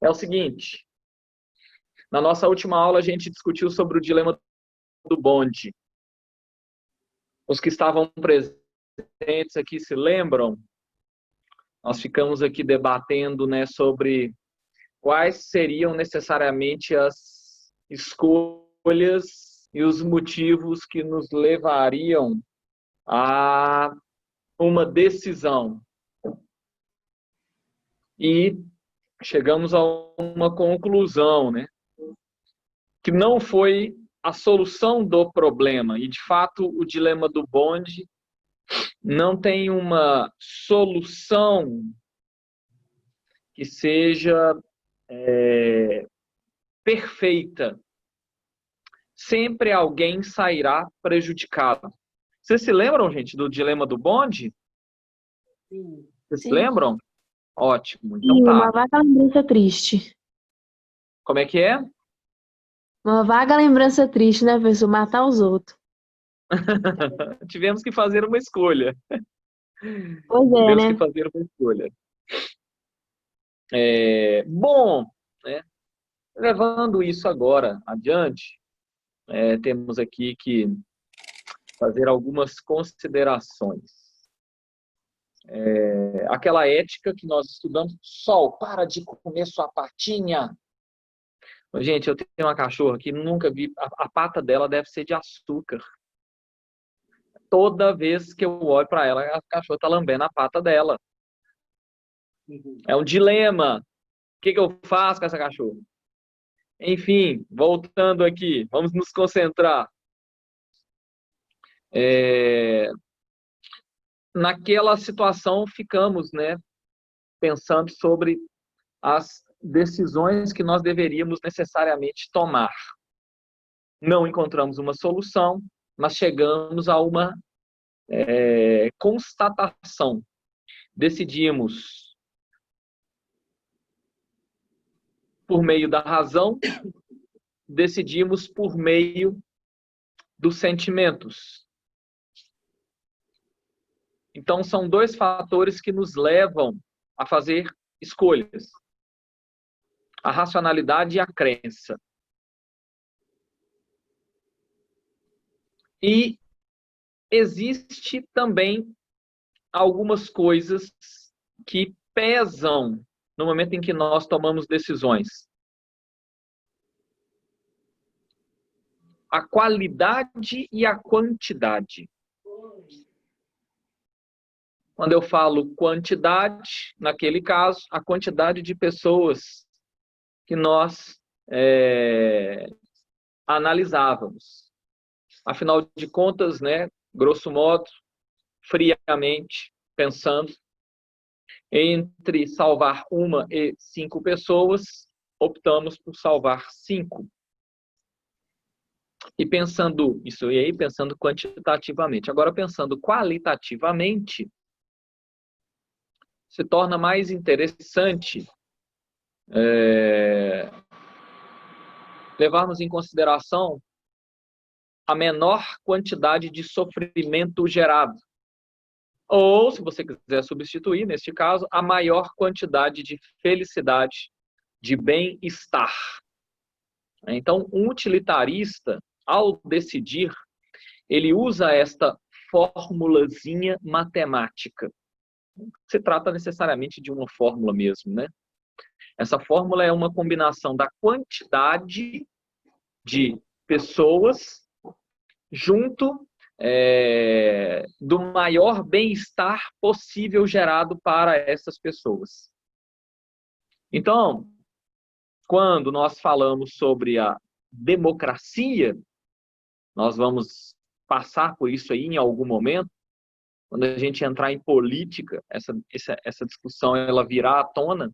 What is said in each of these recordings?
É o seguinte, na nossa última aula a gente discutiu sobre o dilema do bonde. Os que estavam presentes aqui se lembram? Nós ficamos aqui debatendo, né, sobre quais seriam necessariamente as escolhas e os motivos que nos levariam a uma decisão. E chegamos a uma conclusão, né? Que não foi a solução do problema. E, de fato, o dilema do bonde não tem uma solução que seja perfeita. Sempre alguém sairá prejudicado. Vocês se lembram, gente, do dilema do bonde? Sim. Vocês se lembram? Ótimo, então E tá. uma vaga lembrança triste. Como é que é? Uma vaga lembrança triste, né, professor? Matar os outros. Tivemos que fazer uma escolha. Pois é, Tivemos que né? fazer uma escolha. Bom, né? Levando isso agora adiante, temos aqui que fazer algumas considerações. Aquela ética que nós estudamos, Sol, para de comer sua patinha. Gente, eu tenho uma cachorra que nunca vi, a pata dela deve ser de açúcar. Toda vez que eu olho para ela, a cachorra está lambendo a pata dela. É um dilema. O que eu faço com essa cachorra? Enfim, voltando aqui, vamos nos concentrar. Naquela situação, ficamos, né, pensando sobre as decisões que nós deveríamos necessariamente tomar. Não encontramos uma solução, mas chegamos a uma constatação. Decidimos por meio da razão, decidimos por meio dos sentimentos. Então, são dois fatores que nos levam a fazer escolhas. A racionalidade e a crença. E existe também algumas coisas que pesam no momento em que nós tomamos decisões. A qualidade e a quantidade. Quando eu falo quantidade, naquele caso, a quantidade de pessoas que nós analisávamos. Afinal de contas, né, grosso modo, friamente pensando, entre salvar 1 e 5 pessoas, optamos por salvar 5. E pensando isso aí, pensando quantitativamente. Agora, pensando qualitativamente, se torna mais interessante levarmos em consideração a menor quantidade de sofrimento gerado. Ou, se você quiser substituir, neste caso, a maior quantidade de felicidade, de bem-estar. Então, um utilitarista, ao decidir, ele usa esta formulazinha matemática. Se trata necessariamente de uma fórmula mesmo, né? Essa fórmula é uma combinação da quantidade de pessoas junto do maior bem-estar possível gerado para essas pessoas. Então, quando nós falamos sobre a democracia, nós vamos passar por isso aí em algum momento, quando a gente entrar em política, essa discussão ela virá à tona.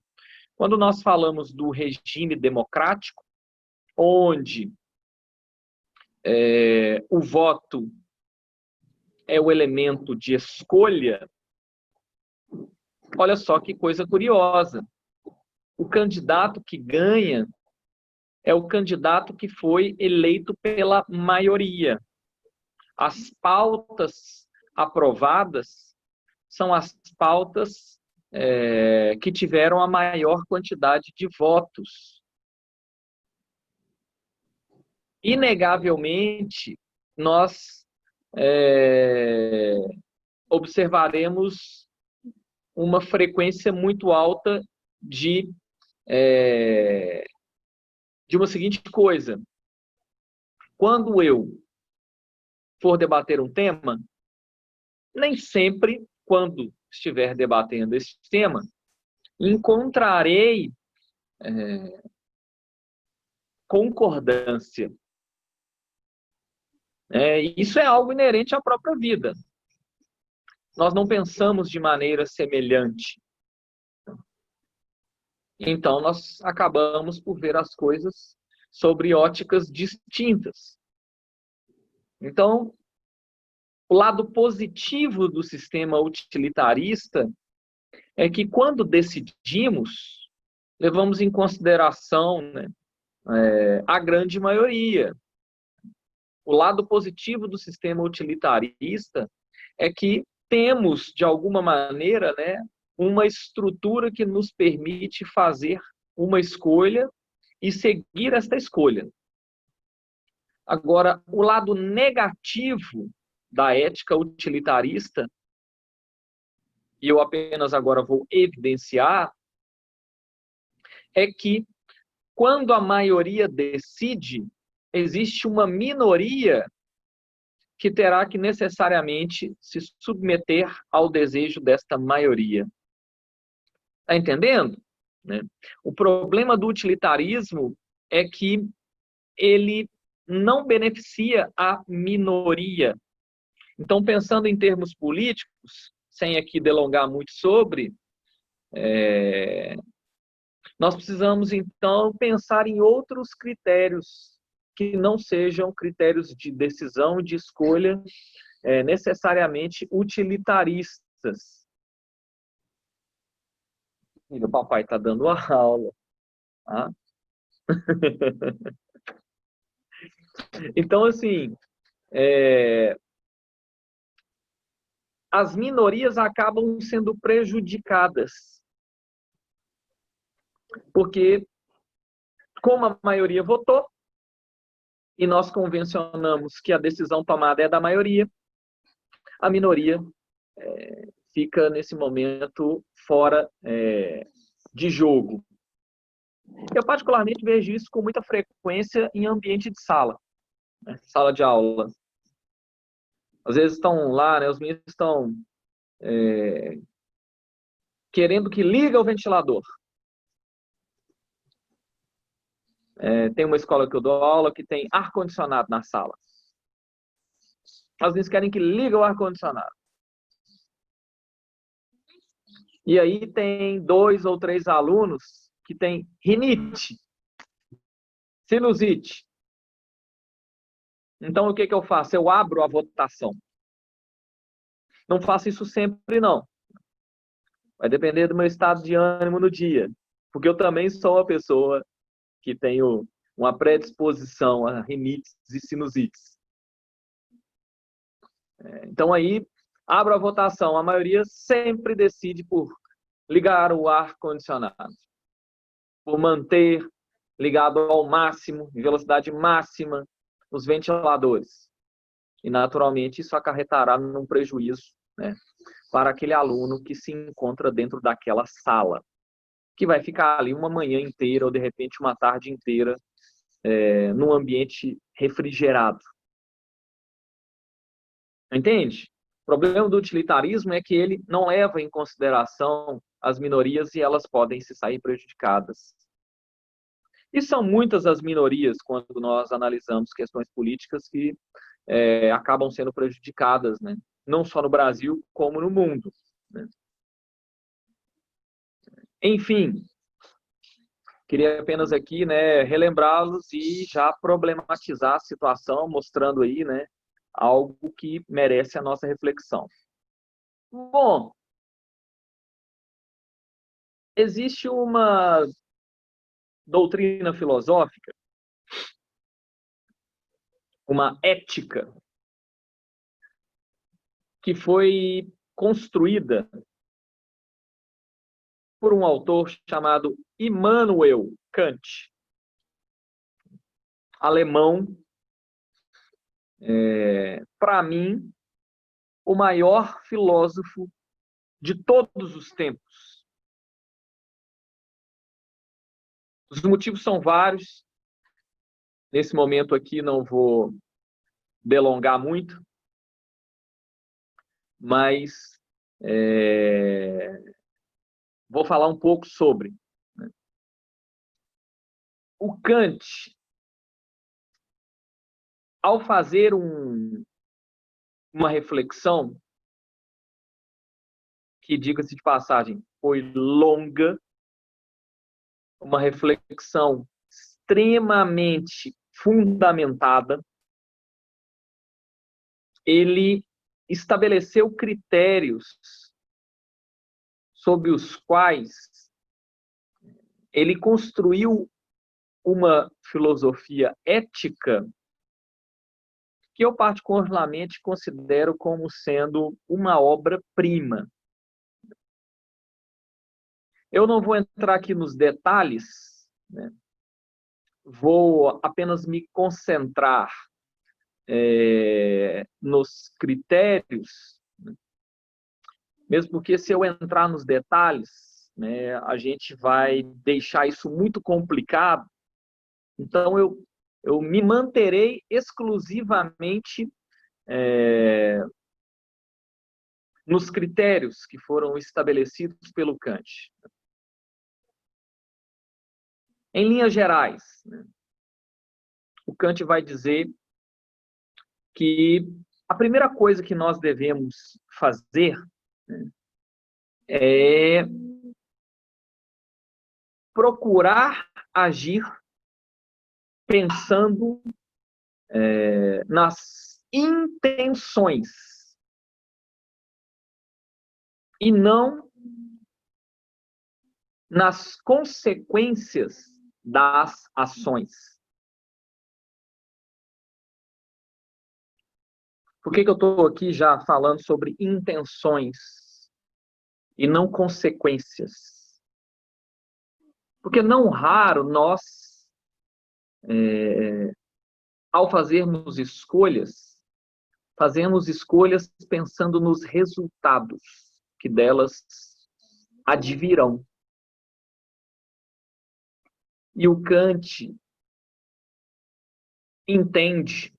Quando nós falamos do regime democrático, onde o voto é o elemento de escolha, olha só que coisa curiosa. O candidato que ganha é o candidato que foi eleito pela maioria. As pautas aprovadas são as pautas que tiveram a maior quantidade de votos. Inegavelmente, nós observaremos uma frequência muito alta de uma seguinte coisa. Quando eu for debater um tema, nem sempre, quando estiver debatendo esse tema, encontrarei concordância. Isso é algo inerente à própria vida. Nós não pensamos de maneira semelhante. Então, nós acabamos por ver as coisas sobre óticas distintas. Então, o lado positivo do sistema utilitarista é que, quando decidimos, levamos em consideração, né, a grande maioria. O lado positivo do sistema utilitarista é que temos, de alguma maneira, né, uma estrutura que nos permite fazer uma escolha e seguir esta escolha. Agora, o lado negativo da ética utilitarista, e eu apenas agora vou evidenciar, é que quando a maioria decide, existe uma minoria que terá que necessariamente se submeter ao desejo desta maioria. Está entendendo? Né? O problema do utilitarismo é que ele não beneficia a minoria. Então, pensando em termos políticos, sem aqui delongar muito sobre, nós precisamos, então, pensar em outros critérios que não sejam critérios de decisão, de escolha, necessariamente utilitaristas. E o papai está dando a aula. Tá? Então, assim, as minorias acabam sendo prejudicadas. Porque, como a maioria votou, e nós convencionamos que a decisão tomada é da maioria, a minoria fica, nesse momento, fora de jogo. Eu, particularmente, vejo isso com muita frequência em ambiente de sala, né? Sala de aula. Às vezes estão lá, né, os meninos estão querendo que ligue o ventilador. Tem uma escola que eu dou aula que tem ar-condicionado na sala. Os meninos querem que ligue o ar-condicionado. E aí tem 2 ou 3 alunos que têm rinite, sinusite. Então, o que eu faço? Eu abro a votação. Não faço isso sempre, não. Vai depender do meu estado de ânimo no dia. Porque eu também sou uma pessoa que tenho uma predisposição a rinites e sinusites. Então, aí, abro a votação. A maioria sempre decide por ligar o ar-condicionado, por manter ligado ao máximo, em velocidade máxima, os ventiladores. E, naturalmente, isso acarretará num prejuízo, né, para aquele aluno que se encontra dentro daquela sala, que vai ficar ali uma manhã inteira ou, de repente, uma tarde inteira num ambiente refrigerado. Entende? O problema do utilitarismo é que ele não leva em consideração as minorias e elas podem se sair prejudicadas. E são muitas as minorias, quando nós analisamos questões políticas, que acabam sendo prejudicadas, né? Não só no Brasil, como no mundo, né? Enfim, queria apenas aqui, né, relembrá-los e já problematizar a situação, mostrando aí, né, algo que merece a nossa reflexão. Bom, existe uma doutrina filosófica, uma ética, que foi construída por um autor chamado Immanuel Kant, alemão, para mim, o maior filósofo de todos os tempos. Os motivos são vários. Nesse momento aqui não vou delongar muito, mas vou falar um pouco sobre. O Kant, ao fazer uma reflexão, que, diga-se de passagem, foi longa, uma reflexão extremamente fundamentada, ele estabeleceu critérios sob os quais ele construiu uma filosofia ética que eu particularmente considero como sendo uma obra-prima. Eu não vou entrar aqui nos detalhes, né? Vou apenas me concentrar nos critérios, né? Mesmo porque se eu entrar nos detalhes, né, a gente vai deixar isso muito complicado. Então, eu me manterei exclusivamente nos critérios que foram estabelecidos pelo Kant. Em linhas gerais, né, o Kant vai dizer que a primeira coisa que nós devemos fazer, né, é procurar agir pensando nas intenções e não nas consequências das ações. Por que eu estou aqui já falando sobre intenções e não consequências? Porque não raro nós, ao fazermos escolhas, fazemos escolhas pensando nos resultados que delas advirão. E o Kant entende,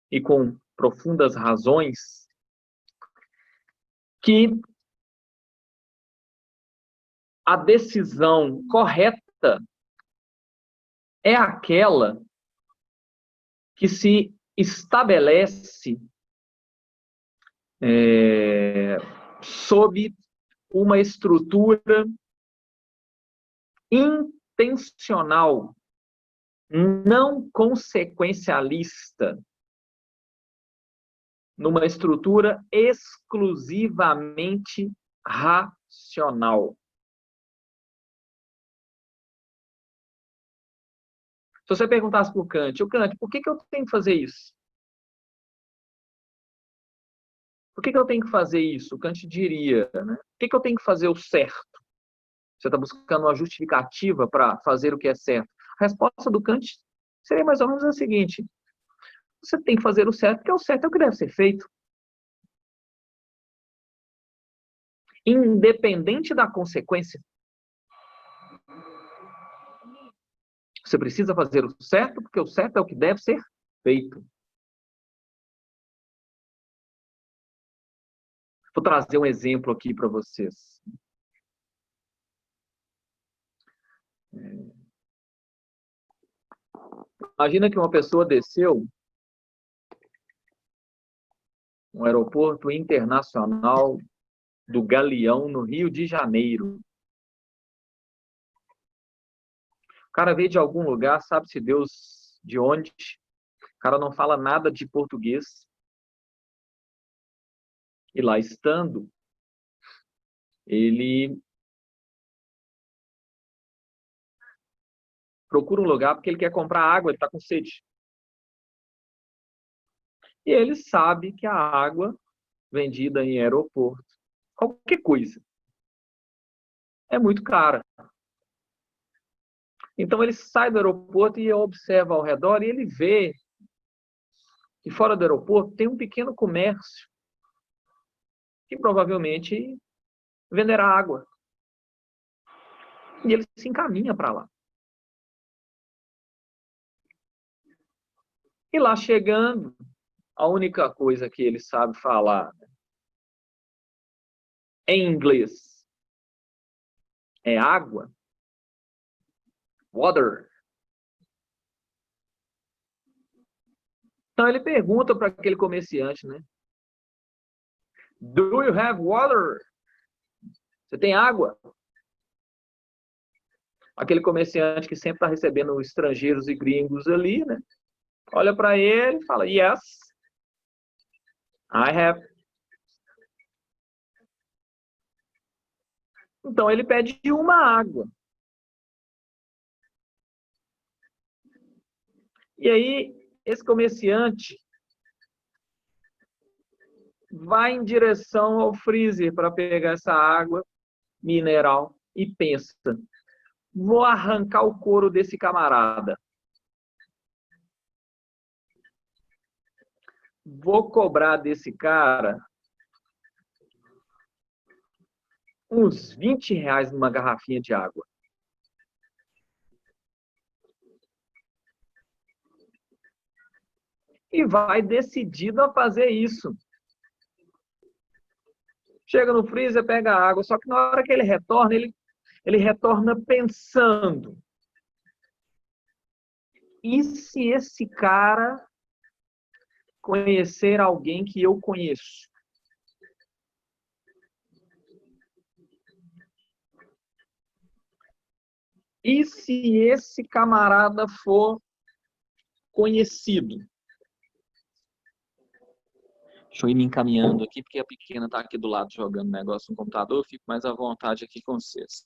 e com profundas razões, que a decisão correta é aquela que se estabelece sob uma estrutura intencional, não consequencialista, numa estrutura exclusivamente racional. Se você perguntasse para o Kant, por que eu tenho que fazer isso? Por que eu tenho que fazer isso? O Kant diria, né? Por que eu tenho que fazer o certo? Você está buscando uma justificativa para fazer o que é certo. A resposta do Kant seria mais ou menos a seguinte: você tem que fazer o certo, porque o certo é o que deve ser feito. Independente da consequência. Você precisa fazer o certo, porque o certo é o que deve ser feito. Vou trazer um exemplo aqui para vocês. Imagina que uma pessoa desceu no aeroporto internacional do Galeão, no Rio de Janeiro. O cara veio de algum lugar, sabe-se Deus de onde. O cara não fala nada de português. E lá estando, ele procura um lugar porque ele quer comprar água, ele está com sede. E ele sabe que a água vendida em aeroporto, qualquer coisa, é muito cara. Então ele sai do aeroporto e observa ao redor e ele vê que fora do aeroporto tem um pequeno comércio que provavelmente venderá água. E ele se encaminha para lá. E lá chegando, a única coisa que ele sabe falar em inglês é água, water. Então ele pergunta para aquele comerciante, né? Do you have water? Você tem água? Aquele comerciante que sempre está recebendo estrangeiros e gringos ali, né? Olha para ele e fala, yes, I have. Então ele pede uma água. E aí, esse comerciante vai em direção ao freezer para pegar essa água mineral e pensa, vou arrancar o couro desse camarada. Vou cobrar desse cara uns 20 reais numa garrafinha de água. E vai decidido a fazer isso. Chega no freezer, pega a água, só que na hora que ele retorna, ele retorna pensando. E se esse cara conhecer alguém que eu conheço? E se esse camarada for conhecido? Deixa eu ir me encaminhando aqui, porque a pequena está aqui do lado jogando negócio no computador, eu fico mais à vontade aqui com vocês.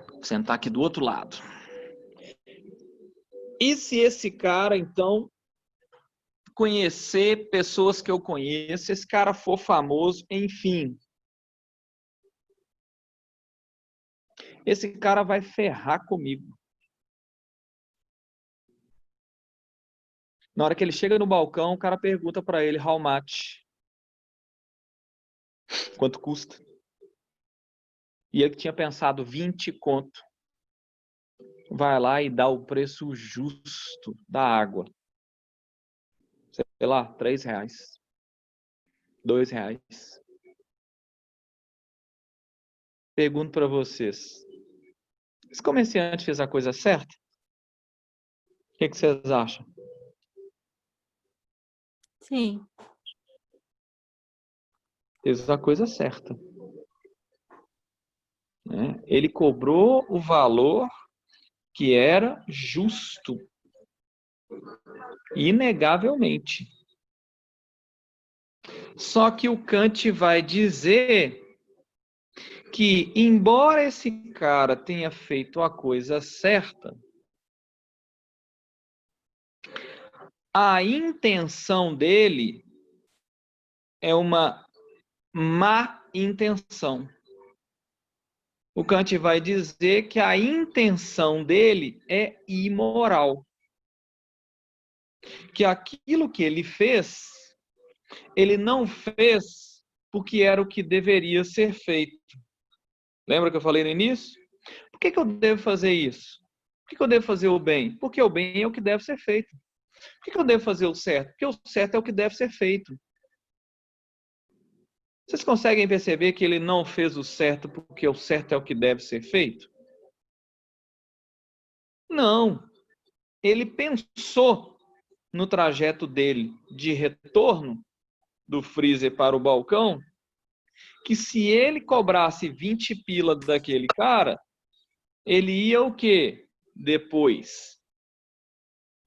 Vou sentar aqui do outro lado. E se esse cara, então, conhecer pessoas que eu conheço, esse cara for famoso, enfim. Esse cara vai ferrar comigo. Na hora que ele chega no balcão, o cara pergunta para ele, how much? Quanto custa? E ele que tinha pensado 20 conto. Vai lá e dá o preço justo da água. Sei lá, 3 reais. 2 reais. Pergunto para vocês. Esse comerciante fez a coisa certa? O que vocês acham? Sim. Fez a coisa certa. Né? Ele cobrou o valor que era justo. Inegavelmente. Só que o Kant vai dizer que, embora esse cara tenha feito a coisa certa, a intenção dele é uma má intenção. O Kant vai dizer que a intenção dele é imoral. Que aquilo que ele fez, ele não fez porque era o que deveria ser feito. Lembra que eu falei no início? Por que eu devo fazer isso? Por que eu devo fazer o bem? Porque o bem é o que deve ser feito. Por que eu devo fazer o certo? Porque o certo é o que deve ser feito. Vocês conseguem perceber que ele não fez o certo porque o certo é o que deve ser feito? Não. Ele pensou no trajeto dele de retorno do freezer para o balcão, que se ele cobrasse 20 pila daquele cara, ele ia o quê? Depois.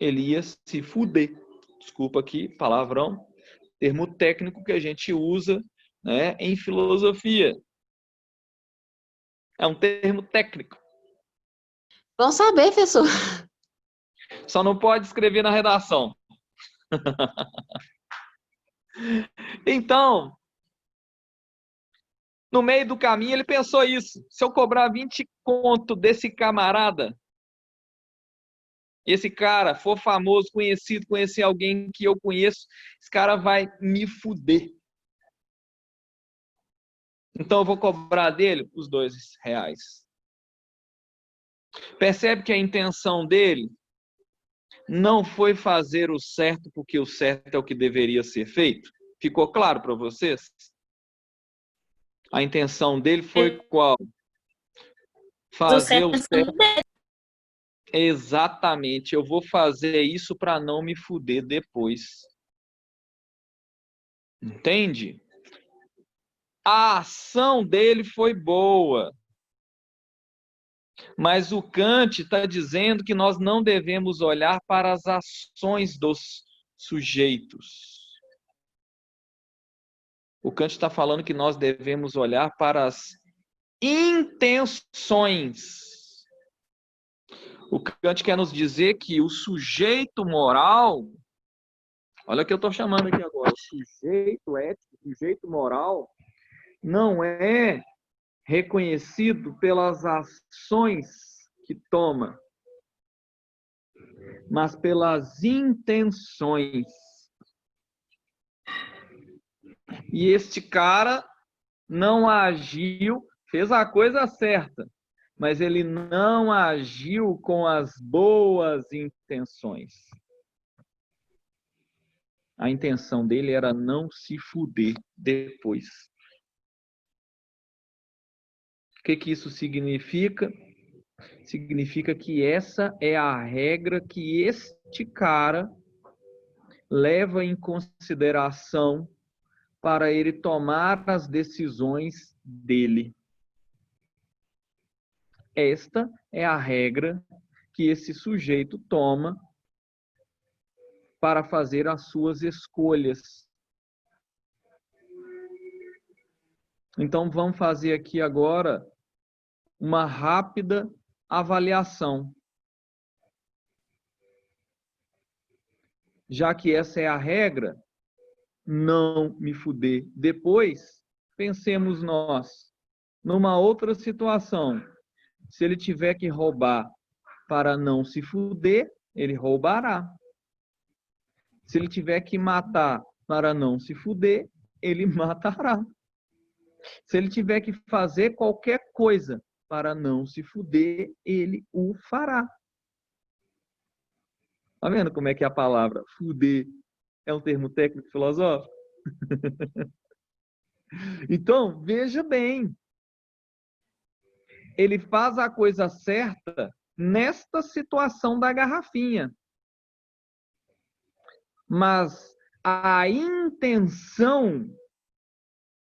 Ele ia se fuder. Desculpa aqui, palavrão, termo técnico que a gente usa, né, em filosofia. É um termo técnico. Vamos saber, professor. Só não pode escrever na redação. Então, No meio do caminho ele pensou isso. Se eu cobrar 20 conto desse camarada, esse cara for famoso, conhecido, conhecer alguém que eu conheço, esse cara vai me fuder. Então eu vou cobrar dele os R$ 2. Percebe que a intenção dele não foi fazer o certo porque o certo é o que deveria ser feito? Ficou claro para vocês? A intenção dele foi qual? Fazer o certo. Exatamente, eu vou fazer isso para não me fuder depois. Entende? A ação dele foi boa. Mas o Kant está dizendo que nós não devemos olhar para as ações dos sujeitos. O Kant está falando que nós devemos olhar para as intenções. O Kant quer nos dizer que o sujeito moral, olha o que eu estou chamando aqui agora, o sujeito ético, o sujeito moral, não é reconhecido pelas ações que toma, mas pelas intenções. E este cara não agiu, fez a coisa certa, mas ele não agiu com as boas intenções. A intenção dele era não se fuder depois. O que isso significa? Significa que essa é a regra que este cara leva em consideração para ele tomar as decisões dele. Esta é a regra que esse sujeito toma para fazer as suas escolhas. Então, vamos fazer aqui agora uma rápida avaliação. Já que essa é a regra, não me fuder depois, pensemos nós numa outra situação. Se ele tiver que roubar para não se fuder, ele roubará. Se ele tiver que matar para não se fuder, ele matará. Se ele tiver que fazer qualquer coisa para não se fuder, ele o fará. Tá vendo como é que a palavra fuder é um termo técnico filosófico? Então, veja bem. Ele faz a coisa certa nesta situação da garrafinha. Mas a intenção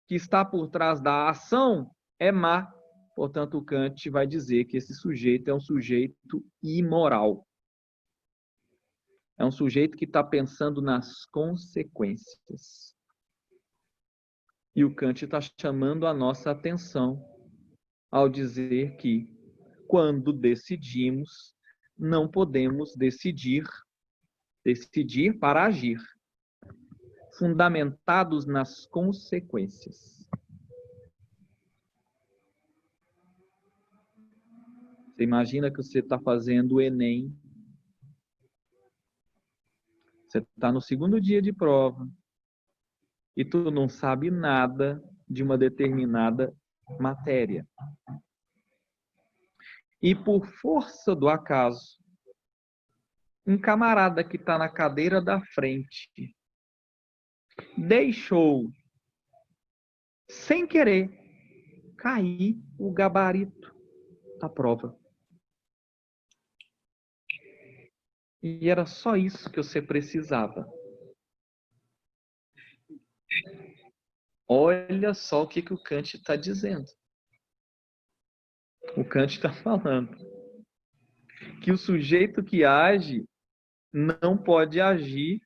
que está por trás da ação é má. Portanto, o Kant vai dizer que esse sujeito é um sujeito imoral. É um sujeito que está pensando nas consequências. E o Kant está chamando a nossa atenção ao dizer que, quando decidimos, não podemos decidir para agir, fundamentados nas consequências. Você imagina que você está fazendo o Enem, você está no segundo dia de prova e tu não sabe nada de uma determinada matéria. E por força do acaso, um camarada que está na cadeira da frente deixou, sem querer, cair o gabarito da prova. E era só isso que você precisava. Olha só o que o Kant está dizendo. O Kant está falando que o sujeito que age não pode agir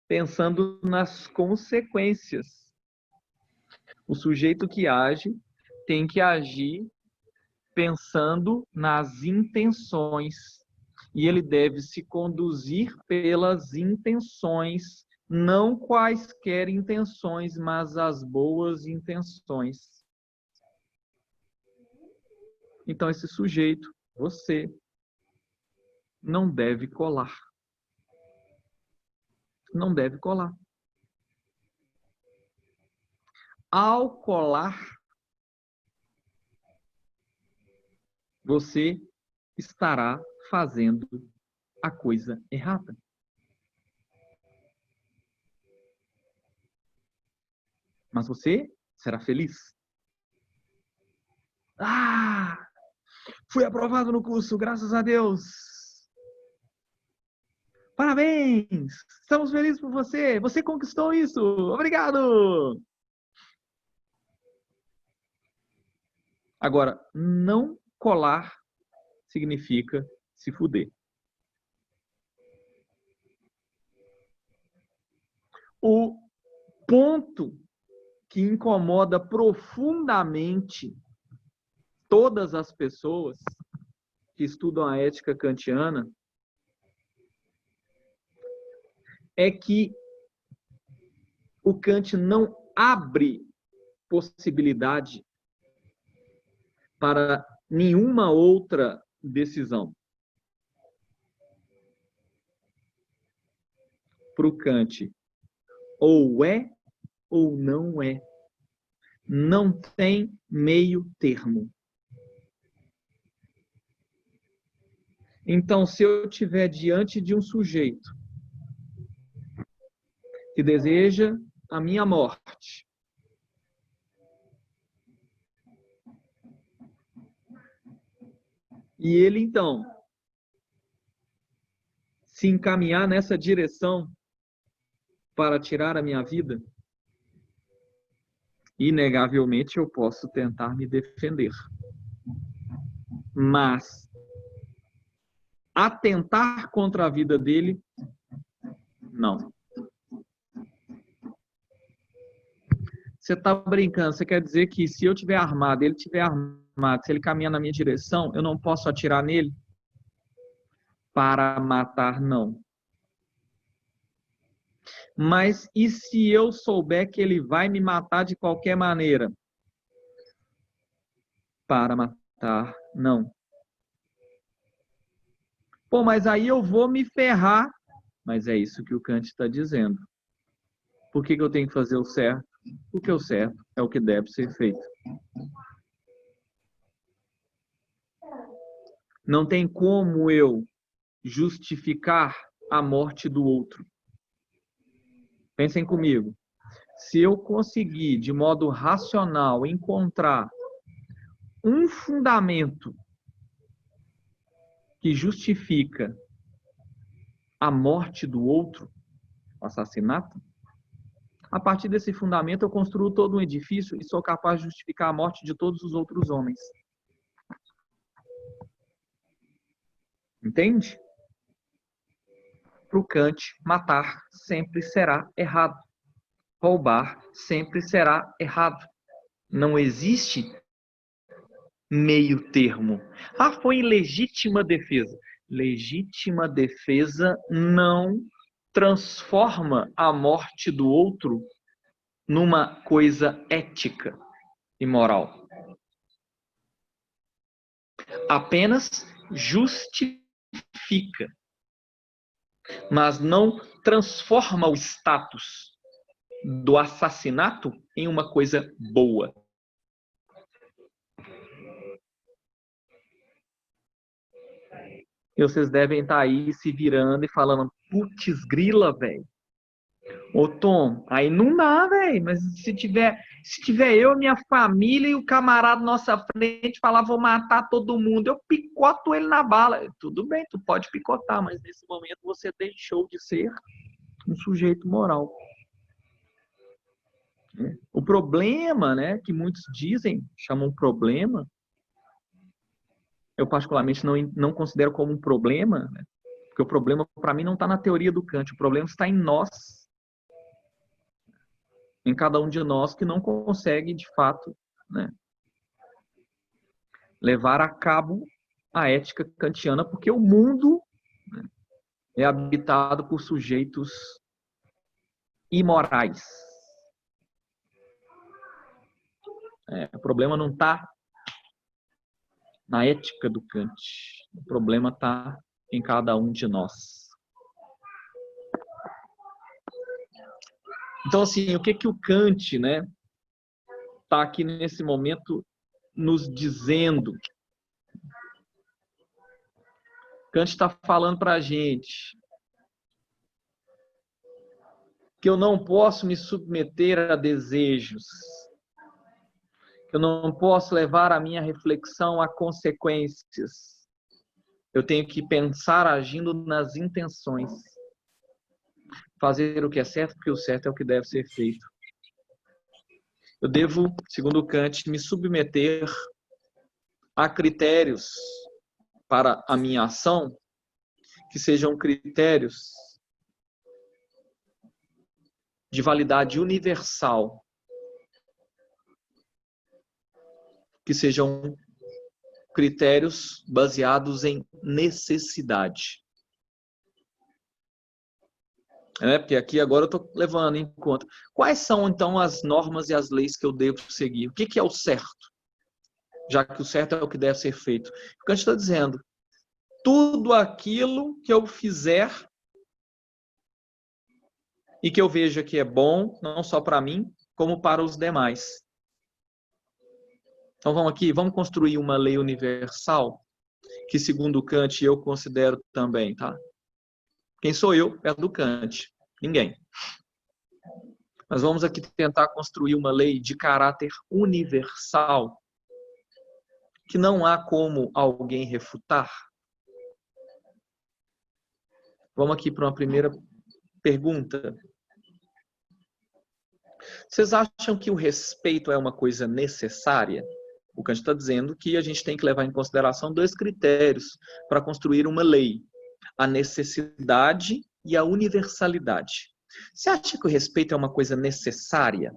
pensando nas consequências. O sujeito que age tem que agir pensando nas intenções. E ele deve se conduzir pelas intenções não quaisquer intenções, mas as boas intenções. Então, esse sujeito, você, não deve colar. Não deve colar. Ao colar, você estará fazendo a coisa errada. Mas você será feliz. Ah! Fui aprovado no curso, graças a Deus! Parabéns! Estamos felizes por você! Você conquistou isso! Obrigado! Agora, não colar significa se fuder. O ponto que incomoda profundamente todas as pessoas que estudam a ética kantiana é que o Kant não abre possibilidade para nenhuma outra decisão. Para o Kant, ou é ou não é. Não tem meio termo. Então, se eu estiver diante de um sujeito que deseja a minha morte, e ele, então, se encaminhar nessa direção para tirar a minha vida, inegavelmente eu posso tentar me defender. Mas atentar contra a vida dele, não. Você está brincando, você quer dizer que se eu tiver armado, ele tiver armado, se ele caminhar na minha direção, eu não posso atirar nele? Para matar, não. Mas e se eu souber que ele vai me matar de qualquer maneira? Para matar, não. Pô, mas aí eu vou me ferrar. Mas é isso que o Kant está dizendo. Por que eu tenho que fazer o certo? Porque o certo é o que deve ser feito. Não tem como eu justificar a morte do outro. Pensem comigo. Se eu conseguir, de modo racional, encontrar um fundamento que justifica a morte do outro, o assassinato, a partir desse fundamento eu construo todo um edifício e sou capaz de justificar a morte de todos os outros homens. Entende? Para o Kant, matar sempre será errado. Roubar sempre será errado. Não existe meio termo. Ah, foi legítima defesa. Legítima defesa não transforma a morte do outro numa coisa ética e moral. Apenas justifica, mas não transforma o status do assassinato em uma coisa boa. E vocês devem estar aí se virando e falando, putz grila, velho. Ô Tom, aí não dá, velho. Mas se tiver eu, minha família e o camarada na nossa frente falar, vou matar todo mundo, eu picoto ele na bala. Tudo bem, tu pode picotar, mas nesse momento você deixou de ser um sujeito moral. O problema, né, que muitos dizem, chamam problema, eu particularmente não considero como um problema, né, porque o problema para mim não está na teoria do Kant, o problema está em nós, em cada um de nós que não consegue, de fato, né, levar a cabo a ética kantiana, porque o mundo, né, é habitado por sujeitos imorais. O problema não está na ética do Kant. O problema está em cada um de nós. Então, assim, o que o Kant, né, está aqui nesse momento nos dizendo? Kant está falando para a gente que eu não posso me submeter a desejos, que eu não posso levar a minha reflexão a consequências. Eu tenho que pensar agindo nas intenções. Fazer o que é certo, porque o certo é o que deve ser feito. Eu devo, segundo Kant, me submeter a critérios para a minha ação que sejam critérios de validade universal, que sejam critérios baseados em necessidade. Porque aqui agora eu estou levando em conta. Quais são, então, as normas e as leis que eu devo seguir? O que é o certo? Já que o certo é o que deve ser feito. O Kant está dizendo, tudo aquilo que eu fizer e que eu veja que é bom, não só para mim, como para os demais. Então vamos aqui, vamos construir uma lei universal, que segundo Kant eu considero também, tá? Quem sou eu perto do Kant? Ninguém. Mas vamos aqui tentar construir uma lei de caráter universal, que não há como alguém refutar. Vamos aqui para uma primeira pergunta. Vocês acham que o respeito é uma coisa necessária? O Kant está dizendo que a gente tem que levar em consideração 2 critérios para construir uma lei: a necessidade e a universalidade. Você acha que o respeito é uma coisa necessária?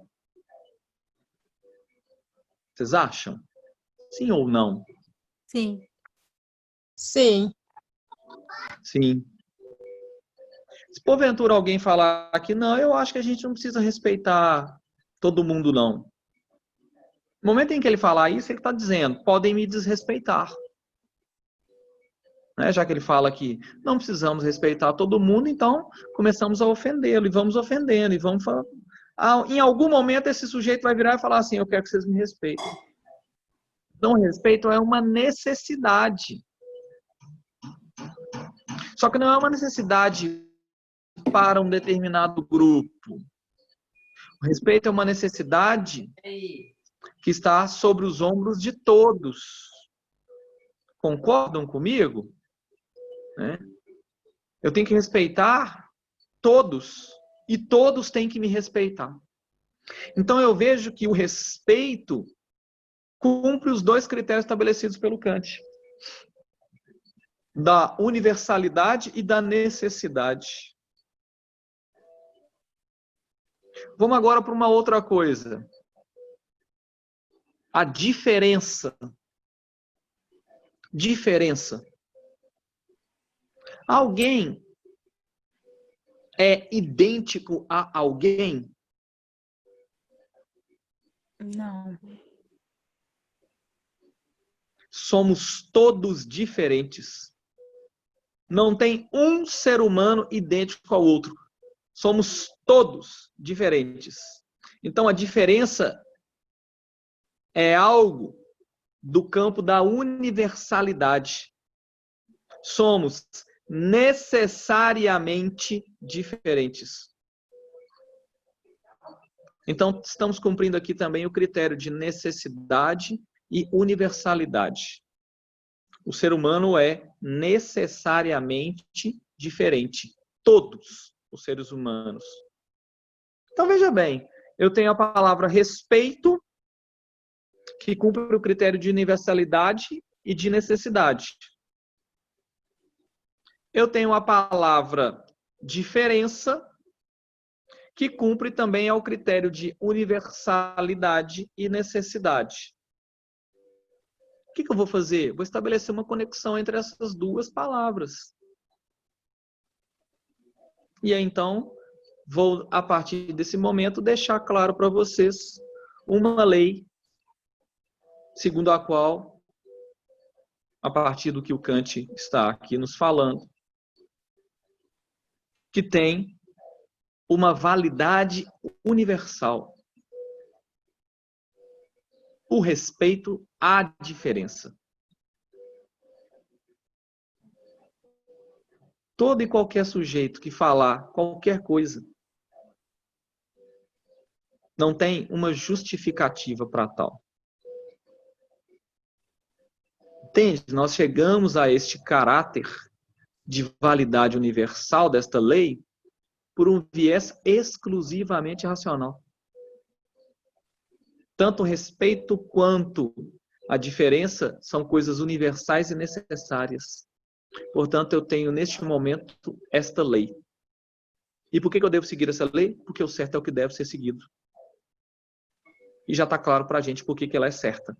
Vocês acham? Sim ou não? Sim. Sim. Sim. Se porventura alguém falar que não, eu acho que a gente não precisa respeitar todo mundo, não. No momento em que ele falar isso, ele está dizendo, podem me desrespeitar. Já que ele fala que não precisamos respeitar todo mundo, então começamos a ofendê-lo, e vamos ofendendo, e vamos falar. Em algum momento esse sujeito vai virar e falar assim, eu quero que vocês me respeitem. Então, o respeito é uma necessidade. Só que não é uma necessidade para um determinado grupo. O respeito é uma necessidade que está sobre os ombros de todos. Concordam comigo? Eu tenho que respeitar todos e todos têm que me respeitar. Então eu vejo que o respeito cumpre os 2 critérios estabelecidos pelo Kant: da universalidade e da necessidade. Vamos agora para uma outra coisa. A diferença. Diferença. Alguém é idêntico a alguém? Não. Somos todos diferentes. Não tem um ser humano idêntico ao outro. Somos todos diferentes. Então, a diferença é algo do campo da universalidade. Somos necessariamente diferentes. Então, estamos cumprindo aqui também o critério de necessidade e universalidade. O ser humano é necessariamente diferente. Todos os seres humanos. Então, veja bem, eu tenho a palavra respeito, que cumpre o critério de universalidade e de necessidade. Eu tenho a palavra diferença, que cumpre também ao critério de universalidade e necessidade. O que eu vou fazer? Vou estabelecer uma conexão entre essas 2 palavras. E aí, então, vou, a partir desse momento, deixar claro para vocês uma lei segundo a qual, a partir do que o Kant está aqui nos falando, que tem uma validade universal. O respeito à diferença. Todo e qualquer sujeito que falar qualquer coisa não tem uma justificativa para tal. Entende? Nós chegamos a este caráter de validade universal desta lei por um viés exclusivamente racional. Tanto o respeito quanto a diferença são coisas universais e necessárias. Portanto, eu tenho neste momento esta lei. E por que eu devo seguir essa lei? Porque o certo é o que deve ser seguido. E já está claro para a gente por que ela é certa.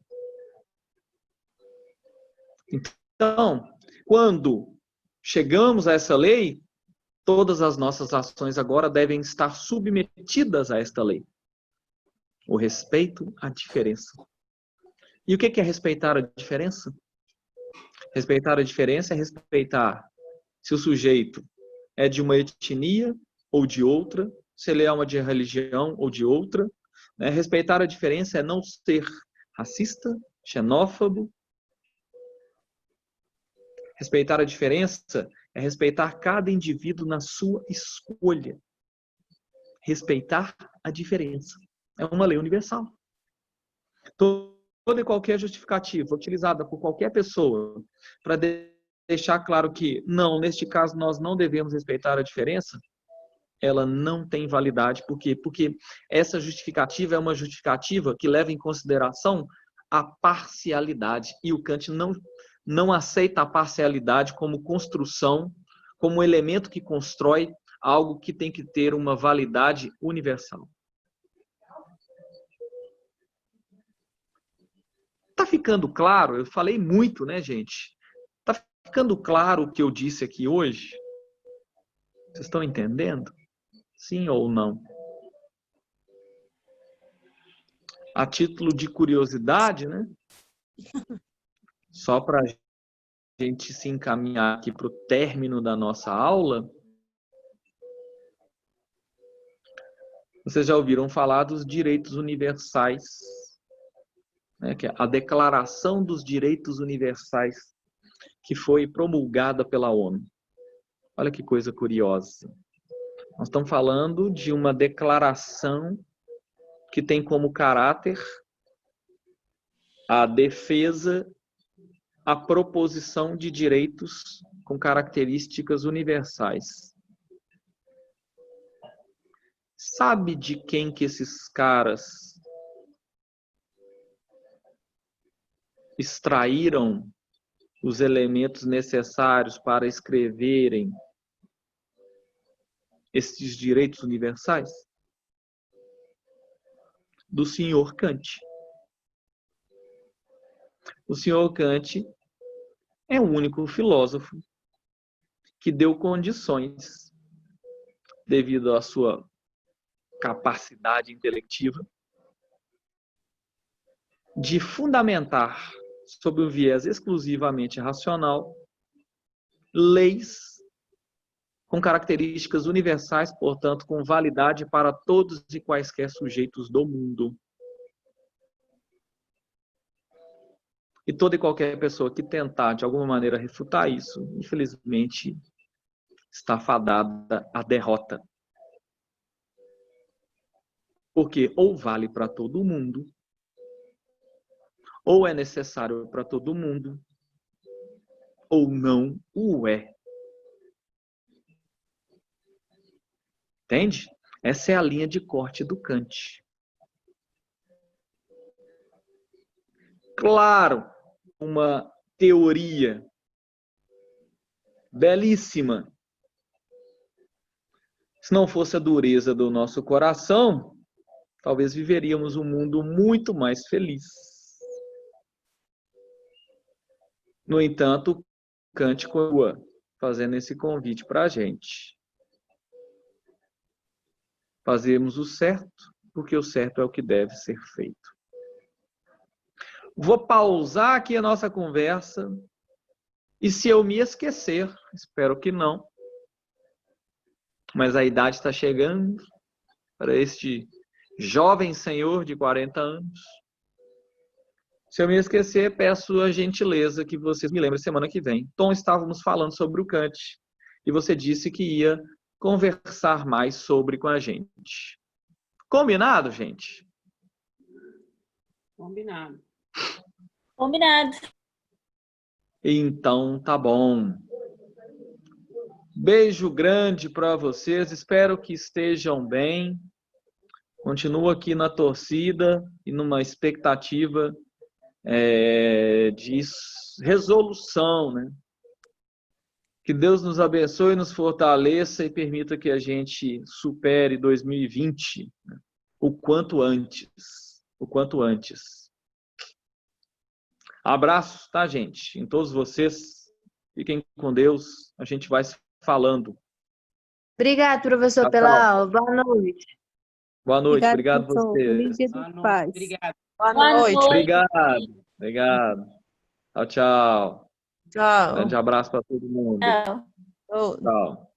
Então, quando chegamos a essa lei, todas as nossas ações agora devem estar submetidas a esta lei. O respeito à diferença. E o que é respeitar a diferença? Respeitar a diferença é respeitar se o sujeito é de uma etnia ou de outra, se ele é uma de religião ou de outra. Respeitar a diferença é não ser racista, xenófobo. Respeitar a diferença é respeitar cada indivíduo na sua escolha. Respeitar a diferença. É uma lei universal. Toda e qualquer justificativa utilizada por qualquer pessoa para deixar claro que, não, neste caso nós não devemos respeitar a diferença, ela não tem validade. Por quê? Porque essa justificativa é uma justificativa que leva em consideração a parcialidade. E o Kant não aceita a parcialidade como construção, como elemento que constrói algo que tem que ter uma validade universal. Tá ficando claro? Eu falei muito, né, gente? Tá ficando claro o que eu disse aqui hoje? Vocês estão entendendo? Sim ou não? A título de curiosidade, né? Só para a gente se encaminhar aqui para o término da nossa aula. Vocês já ouviram falar dos direitos universais, né? Que é a Declaração dos Direitos Universais, que foi promulgada pela ONU. Olha que coisa curiosa. Nós estamos falando de uma declaração que tem como caráter a defesa, a proposição de direitos com características universais. Sabe de quem que esses caras extraíram os elementos necessários para escreverem esses direitos universais? Do senhor Kant. O senhor Kant é o único filósofo que deu condições, devido à sua capacidade intelectiva, de fundamentar, sob um viés exclusivamente racional, leis com características universais, portanto, com validade para todos e quaisquer sujeitos do mundo. E toda e qualquer pessoa que tentar, de alguma maneira, refutar isso, infelizmente, está fadada à derrota. Porque ou vale para todo mundo, ou é necessário para todo mundo, ou não o é. Entende? Essa é a linha de corte do Kant. Claro, uma teoria belíssima. Se não fosse a dureza do nosso coração, talvez viveríamos um mundo muito mais feliz. No entanto, Kant continua fazendo esse convite para a gente. fazermos o certo, porque o certo é o que deve ser feito. Vou pausar aqui a nossa conversa e se eu me esquecer, espero que não, mas a idade está chegando para este jovem senhor de 40 anos. Se eu me esquecer, peço a gentileza que vocês me lembrem semana que vem. Tom, estávamos falando sobre o Kant e você disse que ia conversar mais sobre com a gente. Combinado, gente? Combinado. Combinado. Então, tá bom. Beijo grande para vocês. Espero que estejam bem. Continuo aqui na torcida e numa expectativa de resolução, né? Que Deus nos abençoe, nos fortaleça e permita que a gente supere 2020, né? O quanto antes. O quanto antes. Abraços, tá, gente? Em todos vocês. Fiquem com Deus. A gente vai se falando. Obrigado, professor, Tchau, pela tchau. aula. Boa noite. Boa noite. Obrigado a professor. vocês. Feliz dia Boa dos noite. pais. Obrigado. Boa Boa noite. noite. Obrigado. Obrigado. Tchau, tchau. Tchau. Grande abraço para todo mundo. Tchau. Ô, Tchau.